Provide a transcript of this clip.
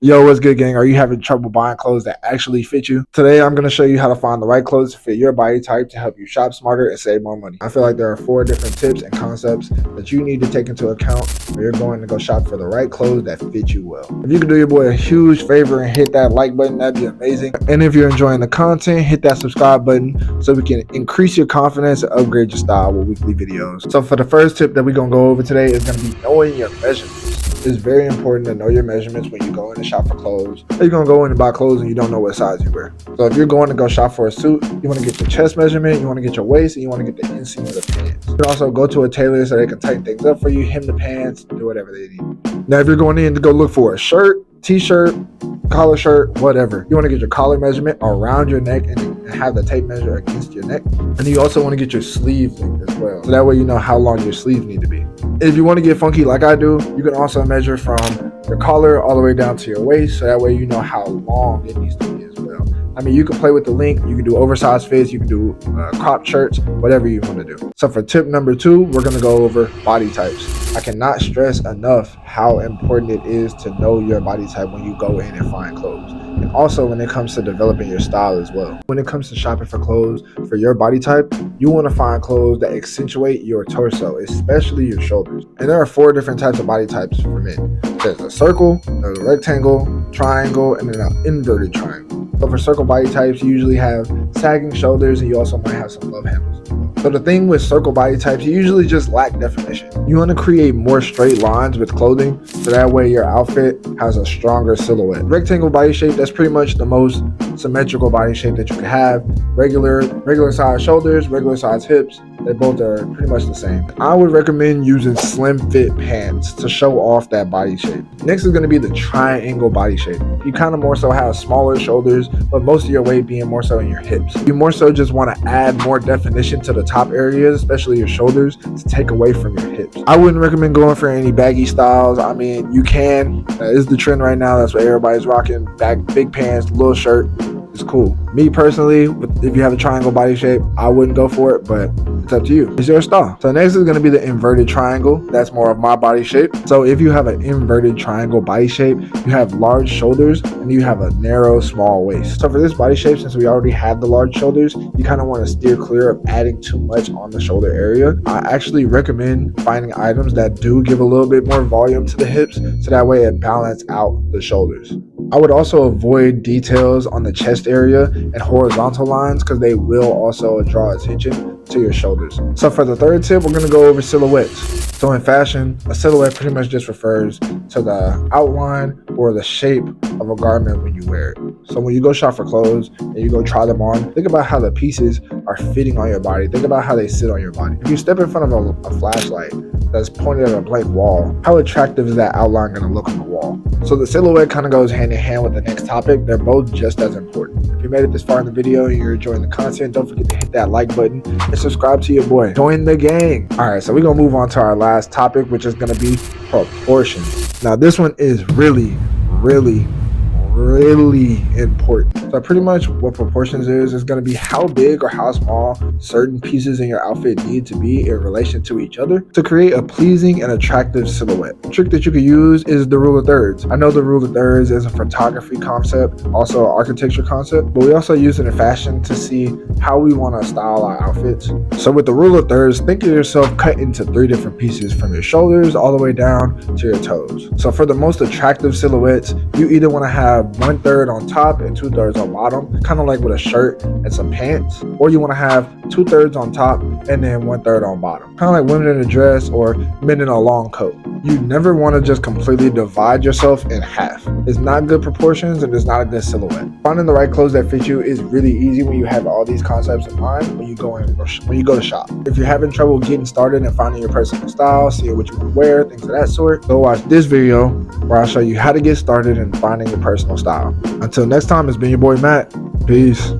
Yo, what's good, gang? Are you having trouble buying clothes that actually fit you? Today, I'm going to show you how to find the right clothes to fit your body type to help you shop smarter and save more money. I feel like there are 4 different tips and concepts that you need to take into account when you're going to go shop for the right clothes that fit you well. If you could do your boy a huge favor and hit that like button, that'd be amazing. And if you're enjoying the content, hit that subscribe button so we can increase your confidence and upgrade your style with weekly videos. So for the first tip that we're going to go over today is going to be knowing your measurements. It's very important to know your measurements when you go in to shop for clothes. You're going to go in and buy clothes and you don't know what size you wear. So if you're going to go shop for a suit, you want to get your chest measurement, you want to get your waist, and you want to get the inseam of the pants. You can also go to a tailor so they can tighten things up for you, hem the pants, do whatever they need. Now if you're going in to go look for a shirt, t-shirt, collar shirt, whatever, you want to get your collar measurement around your neck and have the tape measure against your neck. And you also want to get your sleeve length as well, so that way you know how long your sleeves need to be. If you want to get funky like I do, you can also measure from your collar all the way down to your waist, so that way you know how long it needs to be as well. I mean, you can play with the length, you can do oversized fits, you can do crop shirts, whatever you want to do. So for tip number 2, we're going to go over body types. I cannot stress enough how important it is to know your body type when you go in and find clothes. And also when it comes to developing your style as well. When it comes to shopping for clothes for your body type, you want to find clothes that accentuate your torso, especially your shoulders. And there are 4 different types of body types for men. There's a circle, there's a rectangle, triangle, and then an inverted triangle. So for circle body types, you usually have sagging shoulders and you also might have some love handles. So the thing with circle body types, you usually just lack definition. You want to create more straight lines with clothing so that way your outfit has a stronger silhouette. Rectangle body shape, that's pretty much the most symmetrical body shape that you can have. Regular size shoulders, regular size hips, they both are pretty much the same. I would recommend using slim fit pants to show off that body shape. Next is going to be the triangle body shape. You kind of more so have smaller shoulders, but most of your weight being more so in your hips. You more so just want to add more definition to the top areas, especially your shoulders, to take away from your hips. I wouldn't recommend going for any baggy styles. I mean, you can. It's the trend right now. That's what everybody's rocking. Big pants, little shirt. It's cool. Me personally, if you have a triangle body shape, I wouldn't go for it, but it's up to you. It's your style. So next is going to be the inverted triangle. That's more of my body shape. So if you have an inverted triangle body shape, you have large shoulders and you have a narrow, small waist. So for this body shape, since we already have the large shoulders, you kind of want to steer clear of adding too much on the shoulder area. I actually recommend finding items that do give a little bit more volume to the hips, so that way it balances out the shoulders. I would also avoid details on the chest area and horizontal lines because they will also draw attention to your shoulders. So for the third tip, we're going to go over silhouettes. So in fashion, a silhouette pretty much just refers to the outline or the shape of a garment when you wear it. So when you go shop for clothes and you go try them on, think about how the pieces are fitting on your body. Think about how they sit on your body. If you step in front of a flashlight that's pointed at a blank wall, how attractive is that outline going to look on the wall? So the silhouette kind of goes hand in hand with the next topic. They're both just as important. If you made it this far in the video and you're enjoying the content, don't forget to hit that like button and subscribe to your boy. Join the gang. All right, so we're going to move on to our last topic, which is going to be proportions. Now, this one is really important. So pretty much what proportions is going to be how big or how small certain pieces in your outfit need to be in relation to each other to create a pleasing and attractive silhouette. The trick that you can use is the rule of thirds. I know the rule of thirds is a photography concept, also an architecture concept, but we also use it in fashion to see how we want to style our outfits. So with the rule of thirds, think of yourself cut into 3 different pieces from your shoulders all the way down to your toes. So for the most attractive silhouettes, you either want to have 1/3 on top and 2/3 on bottom, kind of like with a shirt and some pants, or you want to have 2/3 on top and then 1/3 on bottom, kind of like women in a dress or men in a long coat. You never want to just completely divide yourself in half. It's not good proportions and it's not a good silhouette. Finding the right clothes that fit you is really easy when you have all these concepts in mind when you go to shop. If you're having trouble getting started and finding your personal style, seeing what you want to wear, things of that sort, go watch this video where I'll show you how to get started in finding your personal style. Until next time, it's been your boy Matt. Peace.